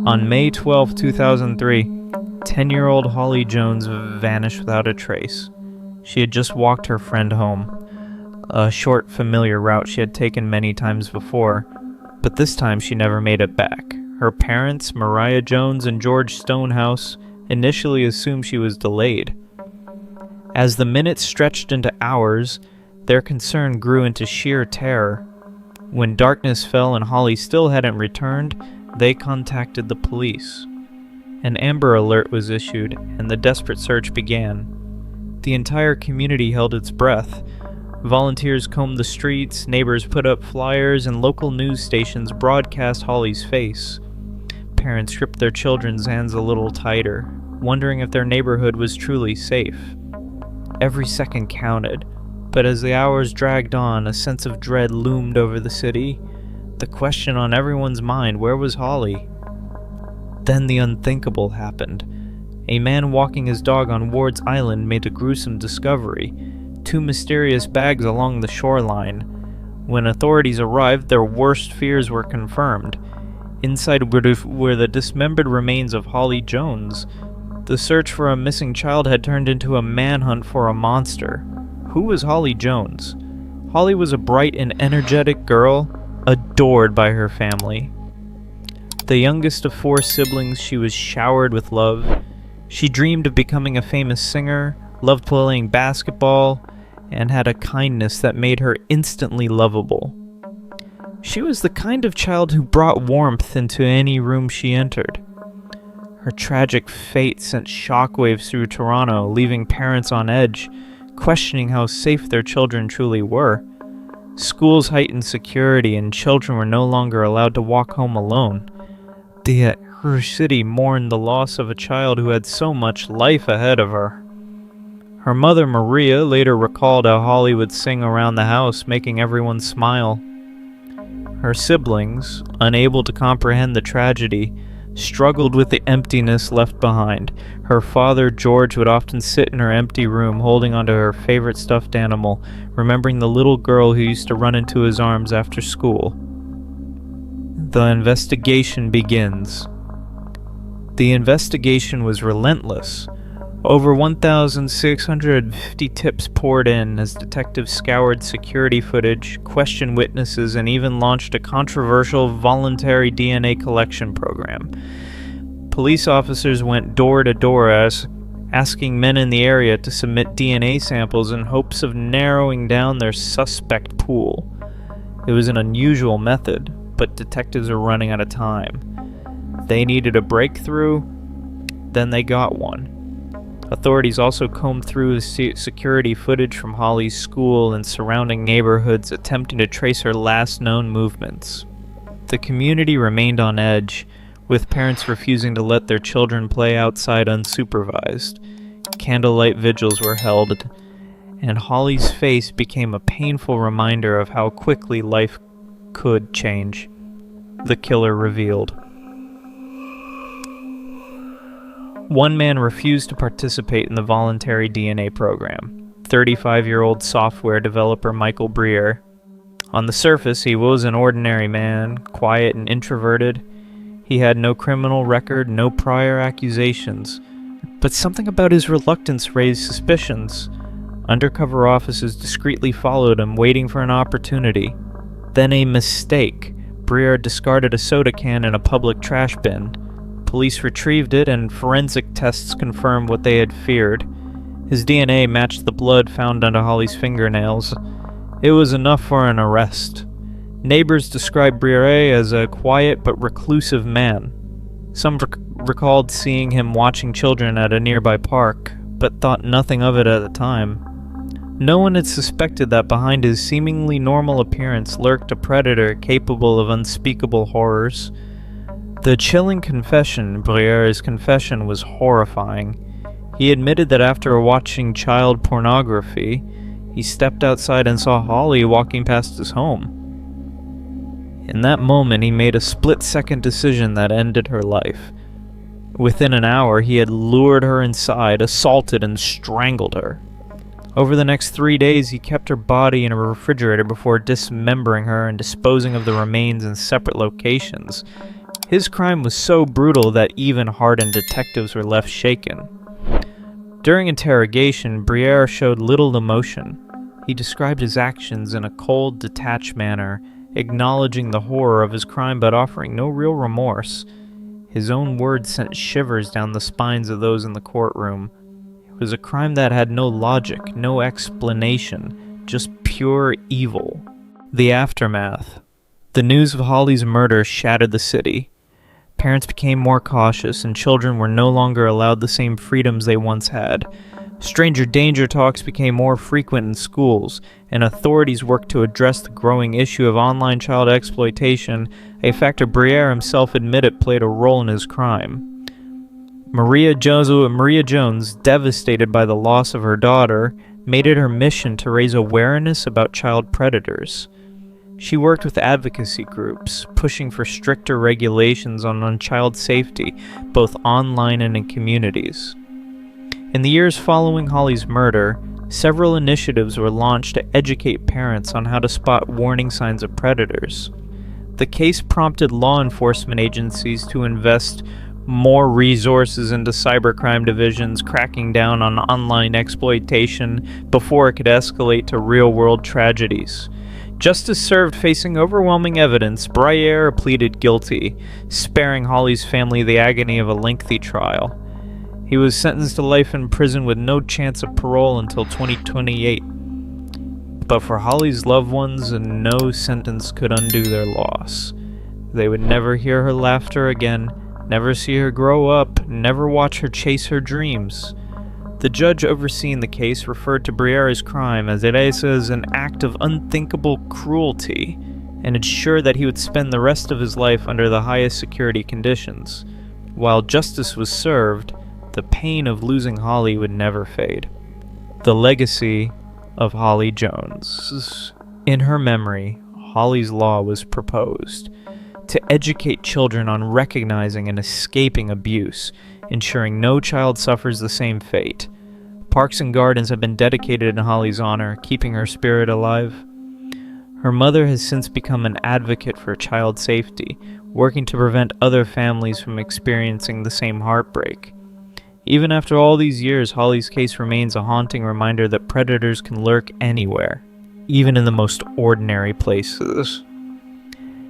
On May 12, 2003, 10-year-old Holly Jones vanished without a trace. She had just walked her friend home, a short, familiar route she had taken many times before, but this time she never made it back. Her parents, Mariah Jones and George Stonehouse, initially assumed she was delayed. As the minutes stretched into hours, their concern grew into sheer terror. When darkness fell and Holly still hadn't returned, they contacted the police. An Amber Alert was issued, and the desperate search began. The entire community held its breath. Volunteers combed the streets, neighbors put up flyers, and local news stations broadcast Holly's face. Parents gripped their children's hands a little tighter, wondering if their neighborhood was truly safe. Every second counted, but as the hours dragged on, a sense of dread loomed over the city. The question on everyone's mind, where was Holly? Then the unthinkable happened. A man walking his dog on Ward's Island made a gruesome discovery: 2 mysterious bags along the shoreline. When authorities arrived, their worst fears were confirmed. Inside were the dismembered remains of Holly Jones. The search for a missing child had turned into a manhunt for a monster. Who was Holly Jones? Holly was a bright and energetic girl, adored by her family. The youngest of 4 siblings, she was showered with love. She dreamed of becoming a famous singer, loved playing basketball, and had a kindness that made her instantly lovable. She was the kind of child who brought warmth into any room she entered. Her tragic fate sent shockwaves through Toronto, leaving parents on edge, questioning how safe their children truly were. Schools heightened security, and children were no longer allowed to walk home alone. Yet her city mourned the loss of a child who had so much life ahead of her. Her mother, Maria, later recalled how Holly would sing around the house, making everyone smile. Her siblings, unable to comprehend the tragedy, struggled with the emptiness left behind. Her father, George, would often sit in her empty room, holding onto her favorite stuffed animal, remembering the little girl who used to run into his arms after school. The investigation begins. The investigation was relentless. Over 1,650 tips poured in as detectives scoured security footage, questioned witnesses, and even launched a controversial voluntary DNA collection program. Police officers went door to door asking men in the area to submit DNA samples in hopes of narrowing down their suspect pool. It was an unusual method, but detectives were running out of time. They needed a breakthrough, then they got one. Authorities also combed through the security footage from Holly's school and surrounding neighborhoods, attempting to trace her last known movements. The community remained on edge, with parents refusing to let their children play outside unsupervised. Candlelight vigils were held, and Holly's face became a painful reminder of how quickly life could change. The killer revealed. One man refused to participate in the voluntary DNA program, 35-year-old software developer Michael Briere. On the surface, he was an ordinary man, quiet and introverted. He had no criminal record, no prior accusations. But something about his reluctance raised suspicions. Undercover officers discreetly followed him, waiting for an opportunity. Then a mistake. Briere discarded a soda can in a public trash bin. Police retrieved it, and forensic tests confirmed what they had feared. His DNA matched the blood found under Holly's fingernails. It was enough for an arrest. Neighbors described Briere as a quiet but reclusive man. Some recalled seeing him watching children at a nearby park, but thought nothing of it at the time. No one had suspected that behind his seemingly normal appearance lurked a predator capable of unspeakable horrors. The chilling confession, Briere's confession, was horrifying. He admitted that after watching child pornography, he stepped outside and saw Holly walking past his home. In that moment, he made a split-second decision that ended her life. Within an hour, he had lured her inside, assaulted, and strangled her. Over the next 3 days, he kept her body in a refrigerator before dismembering her and disposing of the remains in separate locations. His crime was so brutal that even hardened detectives were left shaken. During interrogation, Briere showed little emotion. He described his actions in a cold, detached manner, acknowledging the horror of his crime but offering no real remorse. His own words sent shivers down the spines of those in the courtroom. It was a crime that had no logic, no explanation, just pure evil. The aftermath. The news of Holly's murder shattered the city. Parents became more cautious, and children were no longer allowed the same freedoms they once had. Stranger danger talks became more frequent in schools, and authorities worked to address the growing issue of online child exploitation, a factor Briere himself admitted played a role in his crime. Maria Jones, devastated by the loss of her daughter, made it her mission to raise awareness about child predators. She worked with advocacy groups, pushing for stricter regulations on child safety, both online and in communities. In the years following Holly's murder, several initiatives were launched to educate parents on how to spot warning signs of predators. The case prompted law enforcement agencies to invest more resources into cybercrime divisions, cracking down on online exploitation before it could escalate to real-world tragedies. Justice served facing overwhelming evidence, Briere pleaded guilty, sparing Holly's family the agony of a lengthy trial. He was sentenced to life in prison with no chance of parole until 2028. But for Holly's loved ones, no sentence could undo their loss. They would never hear her laughter again, never see her grow up, never watch her chase her dreams. The judge overseeing the case referred to Briere's crime as an act of unthinkable cruelty, and ensured that he would spend the rest of his life under the highest security conditions. While justice was served, the pain of losing Holly would never fade. The legacy of Holly Jones. In her memory, Holly's Law was proposed to educate children on recognizing and escaping abuse, ensuring no child suffers the same fate. Parks and gardens have been dedicated in Holly's honor, keeping her spirit alive. Her mother has since become an advocate for child safety, working to prevent other families from experiencing the same heartbreak. Even after all these years, Holly's case remains a haunting reminder that predators can lurk anywhere, even in the most ordinary places.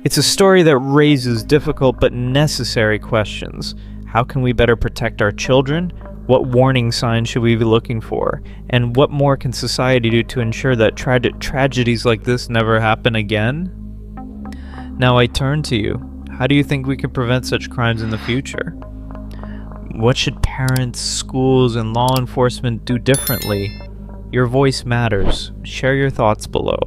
It's a story that raises difficult but necessary questions. How can we better protect our children? What warning signs should we be looking for? And what more can society do to ensure that tragedies like this never happen again? Now I turn to you. How do you think we can prevent such crimes in the future? What should parents, schools, and law enforcement do differently? Your voice matters. Share your thoughts below.